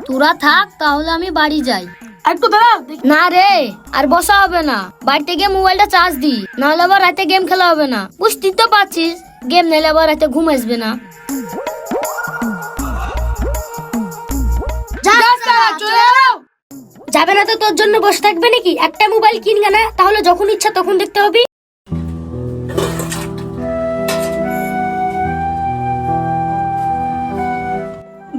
তোরা থাক, তাহলে আমি বাড়ি যাই। একটু দাঁড়া। না রে, আর বসা হবে না, বাড়িতে গিয়ে মোবাইলটা চার্জ দি, নাহলে আবার রাতে গেম খেলা হবে না। বুঝতেই তো পারছিস, গেম নিলে আবার রাতে ঘুম আসবে না। যাবে না তো তোর জন্য বসে থাকবে নাকি? একটা মোবাইল কিনবে না, তাহলে যখন ইচ্ছা তখন দেখতে হবে।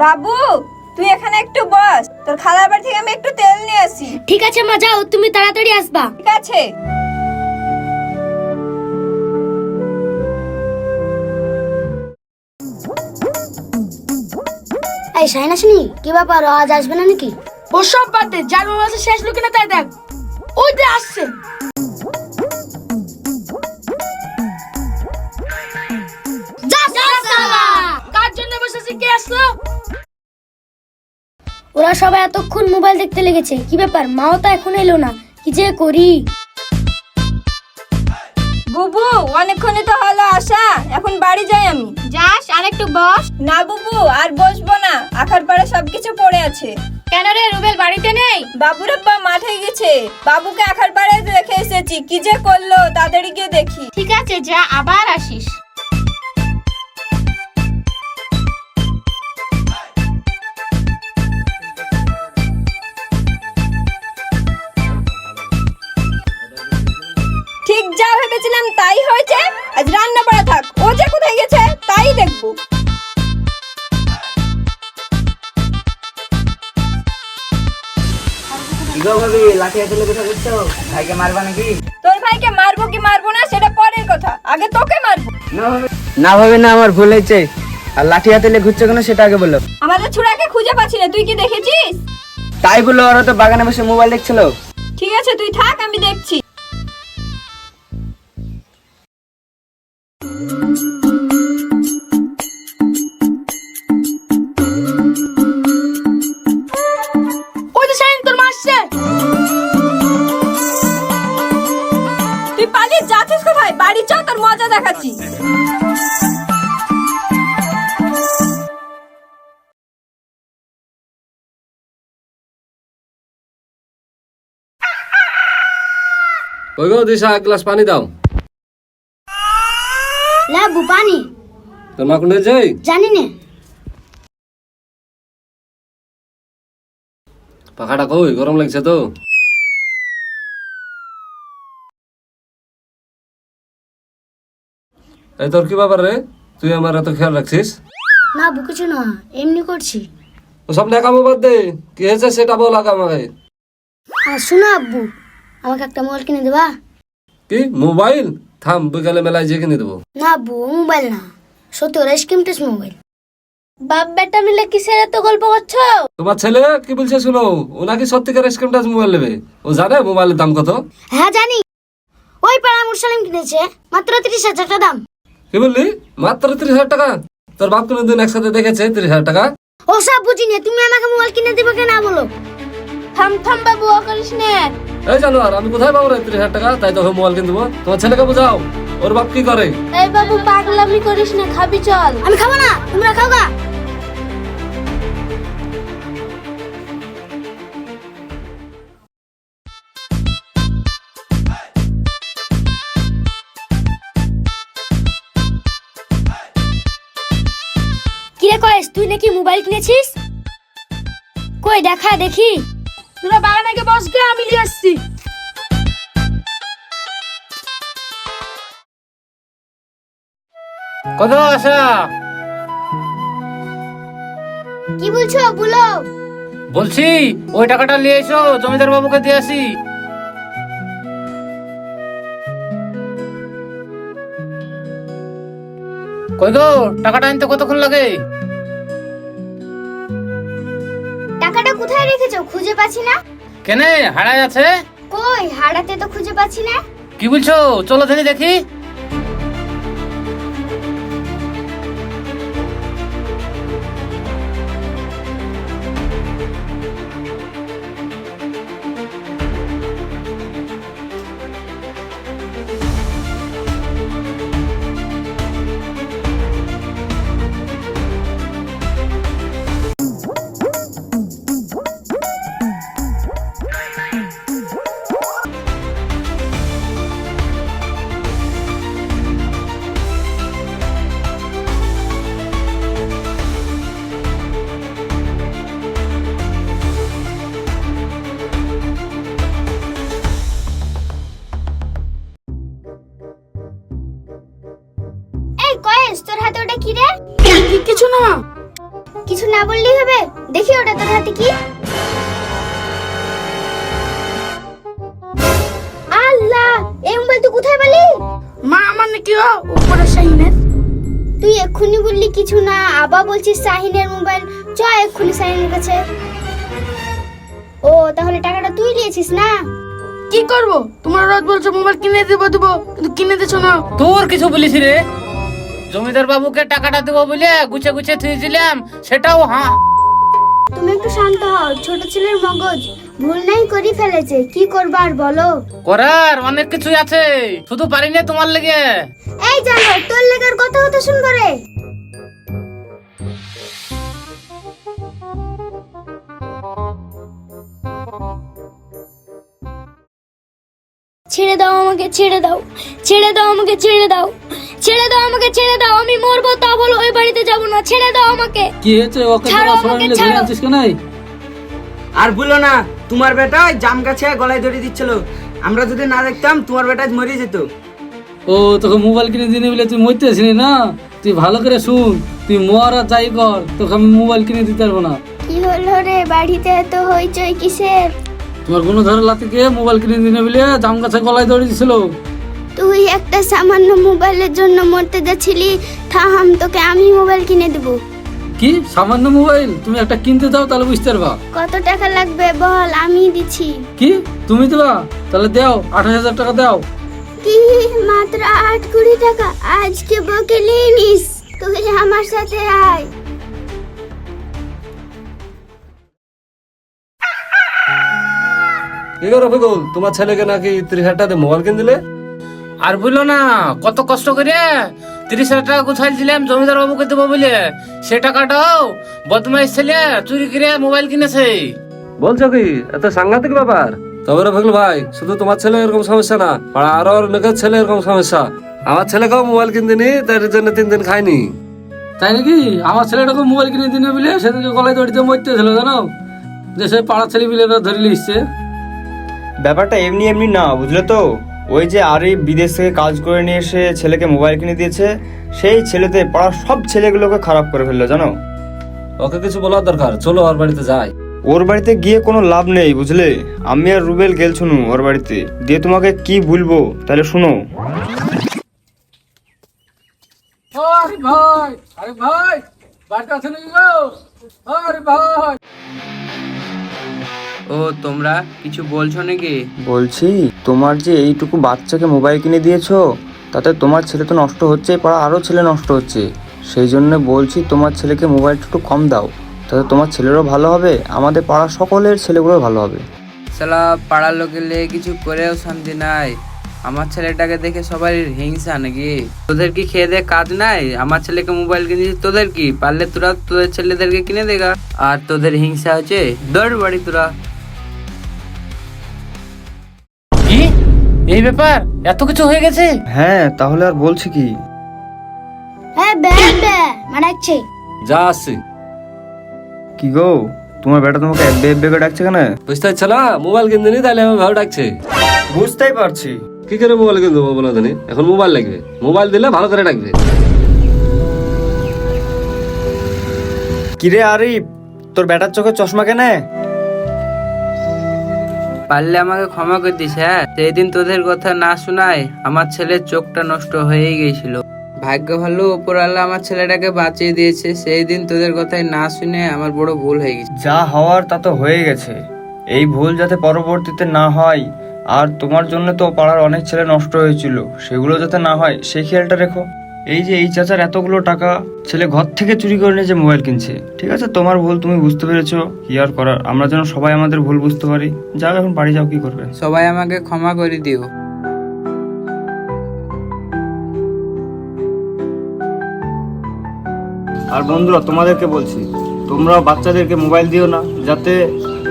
বাবু, তুই এখানে একটু বস, তোর খালার বাড়ি থেকে আমি একটু তেল নিয়ে আসি। ঠিক আছে মা, যাও, তুমি তাড়াতাড়ি আসবা। ঠিক আছে। এই শাহিন আসেনি? কি ব্যাপার, আজ আসবে না নাকি? ওসব বাদ দে, যার মোবাইল আছে শেষ লোকে না, তাই দেখ ওই যে আসছে। কার জন্য বসেছে, কে আসলো? ওরা সবাই এতক্ষণ মোবাইল দেখতে লেগেছে, কি ব্যাপার? মাও তো এখন এলো না, কি যে করি। বুবু, অনেকক্ষণই তো হলো আসা, এখন বাড়ি যাই আমি। যাস, আর একটু বস। না বুবু, আর বসবো না, আখার পাড়ে সবকিছু পড়ে আছে। কেন রে, রুবেল বাড়িতে নেই? বাবুর আব্বা মাঠে গেছে, বাবুকে আখার পাড়ে রেখে এসেছি, কি যে করলো, তাড়াতাড়ি গিয়ে দেখি। ঠিক আছে, যা, আবার আসিস। ঠিক যা ভেবেছিলাম তাই হয়েছে, আজ রান্না করা থাক, ও যে কোথায় গেছে তাই দেখবো। ভাইকে মারবা নাকি? তোর ভাইকে মারবো কি মারবো না সেটা পরের কথা, আগে তোকে মারবো। না ভাবে না, আমার ভুল হয়েছে। আর লাঠি হাতে নিয়ে ঘুরছো কেন সেটা আগে বলো। আমাদের ছুড়াকে খুঁজে পাচ্ছি না, তুই কি দেখেছিস? তাই বলো, ওরা তো বাগানে বসে মোবাইল দেখছিল। ঠিক আছে, তুই থাক, আমি দেখছি। ওই যে শাহিন, তোর মা আসছে। তুই পালিয়ে যাচ্ছিস কোথায়? বাড়ি চ, তোর মজা দেখাচ্ছি। ওই গো দিশা, এক গ্লাস পানি দাও। লাবু পানি? তোর মা কোনটা যাই জানি না। পাখাটা কই, গরম লাগছে তো। এই তোর কি ব্যাপার রে, তুই আমার এত খেয়াল রাখছিস? না বু, কিছু না, এমনি করছি। ও সব লেখামো বাদ দে, কি হয়েছে সেটা বল আগে আমাকে। আর শোনো আব্বু, আমাকে একটা মোবাইল কিনে দেবা? কি মোবাইল? থাম, বিকালে মেলায় যে কিনে দেবো। না আব্বু, ও মোবাইল না, সত্যি ওরা স্কিম টেস্ট মোবাইল। বাপ বেটা মিলে কিসের এত গল্প করছো? তোমার ছেলে কি বলছে শুনো, ও নাকি সত্যিকার স্ক্রিন টাচ মোবাইল নেবে। ও জানে মোবাইলের দাম কত? হ্যাঁ জানি, ওই পাড়া মুরসালিম কিনেছে, মাত্র 30,000 টাকা দাম। কি বললি? মাত্র 30,000 টাকা? তোর বাপ কোনদিন একসাথে দেখেছে 30,000 টাকা? ও সব বুঝি না, তুমি আমাকে মোবাইল কিনে দিবে কেন বলো? থাম থাম বাবু, ও করিস না। এই জানো, আর আমি কোথায় পাবো রে 30,000 টাকা? তাই তো মোবাইল কিনে দেবো। তোমার ছেলেকে বোঝাও, ওর বাপ কি করে। এই বাবু, পাগলামি করিস না, খাবি চল। আমি খাবো না, তোমরা খাও গা। কিরে কয়েস, তুই নাকি মোবাইল কিনেছিস? কই দেখা দেখি। তোরা বাগানে গিয়ে বস গে, আমি নিয়ে আসছি। কত আশা? কি বলছো বলো? বলছি ওই টাকাটা নিয়ে এসো, জমিদার বাবুকে দিয়ে আসি। কই গো, টাকাটা আনতে কতক্ষণ লাগে? টাকাটা কোথায় রেখেছো? খুঁজে পাচ্ছি না। কেনে হারায় আছে? কই, হারাতে তো খুঁজে পাচ্ছি না। কি বলছো, চলো ধরে দেখি। দেখি ওটা তোর হাতে কি? আল্লাহ, এই মোবাইল তুই কোথায় পেলি? মা আমার নাকি উপরে শাহিনের। তুই এক্ষুনি বললি কিছু না, আবার বলছিস শাহিনের মোবাইল। চ এক্ষুনি শাহিনের কাছে। ও তাহলে টাকাটা তুই নিয়েছিস না? কি করব? তোমরা রোজ বলছো মোবাইল কিনে দেবো কিন্তু কিনে দিছো না। তোর কিছু বলিস রে? জমিদার বাবুকে টাকাটা দেবো বলে গুছে গুছে থুয়েছিলাম, সেটাও হ্যাঁ। তুমি একটু শান্ত হও, ছোট ছেলের মগজ ভুল নাই করে ফেলেছে, কি করবার বলো? করার অনেক কিছু আছে, শুধু পারি না তোমার লেগে। এই জানো তোর লেগার কথা শুনবো রে। ছেড়ে দাও আমাকে, ছেড়ে দাও, ছেড়ে দাও আমাকে, ছেড়ে দাও, ছেড়ে দাও আমাকে, ছেড়ে দাও। আমি মরবো তা বলো, ওই বাড়িতে যাব না। ছেড়ে দাও আমাকে। কি হয়েছে? ওকে ছাড়ো তোরা সবাই আমাকে, মিলে ঘুরে ছাড়ো। আনছিস কেন? আর বলো না, তোমার বেটা ওই জাম গাছে গলায় দড়ি দিচ্ছিল। আমরা যদি না দেখতাম তোমার বেটা আজ মরে যেত। ও তোকে মোবাইল কিনে দিনে বলে তুই মরতে আসিনি না? তুই ভালো করে শুন, তুই মর আর যাই কর, তোকে আমি মোবাইল কিনে দিতে পারবো না। কি হলো রে, বাড়িতে এত হইচই কিসের? তোমার কোনো ধরে লাতিকে মোবাইল কিনে দিনে বলে জাম গাছে গলায় দড়ি দিছিল। তুই একটা সামান্য মোবাইলের জন্য মরতে যাচ্ছিলি, থাম, তোকে আমি মোবাইল কিনে দেব। কি সামান্য মোবাইল? তুমি একটা কিনতে দাও তাহলে বুঝতে পারবা। কত টাকা লাগবে বল, আমি দিচ্ছি। কি তুমি দেবা? তাহলে দাও, 28,000 টাকা দাও। কি মাত্র 8-20 টাকা? আজকে বকে নিস, তুই আমার সাথে আয়। কি করো ফিকুল, তোমার ছেলেকে নাকি 30,000 টাকা মোবাইল কিনে দিলে? আর বললো না, কত কষ্ট করে 30,000 টাকা গুছাইছিলাম জমিদার বাবুকে দেবো বলে, সে টাকাটাও বদমাইশ ছেলে চুরি করে মোবাইল কিনেছে। বলছো কি? এত সাংঘাতিক ব্যাপার। তবে রে ফিকুল ভাই, শুধু তোমার ছেলে এরকম সমস্যা না, পাড়া আরো অনেকের ছেলে এরকম সমস্যা। আমার ছেলেকেও মোবাইল কিনে দিনি, তার জন্য 3 দিন খাইনি। তাই নাকি? আমার ছেলেটাকে মোবাইল কিনে দিনে বলে সেদিনকে গলায় দড়িতে মরতে ছিল, জানো? যে সে পাড়ার ছেলে মিলেরা ধরে লিখছে। ব্যাপারটা এমনি এমনি না, বুঝলে তো? ওই যে আরিফ বিদেশ থেকে কাজ করে নিয়ে এসে ছেলেকে মোবাইল কিনে দিয়েছে, সেই ছেলেতে পাড়ার সব ছেলেগুলোকে খারাপ করে ফেললো, জানো? ওকে কিছু বলার দরকার, চলো ওর বাড়িতে যাই। ওর বাড়িতে গিয়ে কোনো লাভ নেই, বুঝলে? আমি আর রুবেল গেলছুনু ওর বাড়িতে, দিয়ে তোমাকে কি বলবো তাহলে শুনো। আরে ভাই, আরে ভাই, বাড়িতে আছেন নাকি গো? আরে ভাই। ও তোমরা কিছু বলছো নাকি? বলছি, তোমার যে এইটুকু বাচ্চাকে মোবাইল কিনে দিয়েছো, তাতে তোমার ছেলে তো নষ্ট হচ্ছে, পাড়া আরও ছেলে নষ্ট হচ্ছে। সেই জন্য বলছি তোমার ছেলেকে মোবাইলটা একটু কম দাও, তাতে তোমার ছেলেরও ভালো হবে, আমাদের পাড়া সকলের ছেলেগুলোও ভালো হবে। শালা পাড়ার লোকের লেগে কিছু করেও শান্তি নাই। আমার ছেলেটাকে দেখে সবাই হিংসা নাকি? তোদের কি খেয়ে দে কাজ নাই? আমার ছেলেকে মোবাইল কিনে দিচ্ছিস, তোদের কি? পারলে তোরা তোদের ছেলেদেরকে কিনে দেখা। আর তোদের হিংসা হচ্ছে, দৌড় বাড়ি তোরা। কি এই ব্যাপার? এত কিছু হয়ে গেছে? হ্যাঁ, তাহলে আর বলছি কি? হ্যাঁ ব্যাড মানাচ্ছে। যা আসছি। কি গো, তোমার বেটা তোমাকে এব্বে এব্বে করে ডাকছে কেন? বুঝতে পারছো না? মোবাইল কিনে দিনি তাহলে আমি ভালো ডাকছে। বুঝতেই পারছি। কি করে মোবাইল কিনে দেবো বলো জানি? এখন মোবাইল লাগবে, মোবাইল দিলে ভালো করে ডাকবে। কিরে আরিফ, তোর বেটার চোখে চশমা কেনে? পারলে আমাকে ক্ষমা করে দিস। হ্যাঁ, সেই দিন তোদের কথা না শোনায় আমার ছেলের চোখটা নষ্ট হয়েই গিয়েছিল। ভাগ্য ভালো, উপরওয়ালা আমার ছেলেটাকে বাঁচিয়ে দিয়েছে। সেই দিন তোদের কথাই না শুনে আমার বড় ভুল হয়ে গেছে। যা হওয়ার তা তো হয়ে গেছে, এই ভুল যাতে পরবর্তীতে না হয়। আর তোমার জন্য তো পাড়ার অনেক ছেলে নষ্ট হয়েছিল, সেগুলো যাতে না হয় সেই খেয়ালটা রেখো। এই যে এই চাচার এতগুলো টাকা ছেলে ঘর থেকে চুরি করে নিয়ে যে মোবাইল কিনছে, ঠিক আছে তোমার ভুল, তুমি বুঝতে পেরেছো, কি আর করার। আমরা যেন সবাই আমাদের ভুল বুঝতে পারি। যাও এখন বাড়ি যাও, কি করবে? সবাই আমাকে ক্ষমা করে দিও। আর বন্ধুরা, তোমাদেরকে বলছি, তোমরাও বাচ্চাদেরকে মোবাইল দিও না, যাতে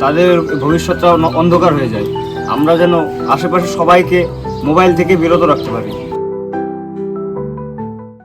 তাদের ভবিষ্যৎটা অন্ধকার হয়ে যায়। আমরা যেন আশেপাশে সবাইকে মোবাইল থেকে বিরত রাখতে পারি।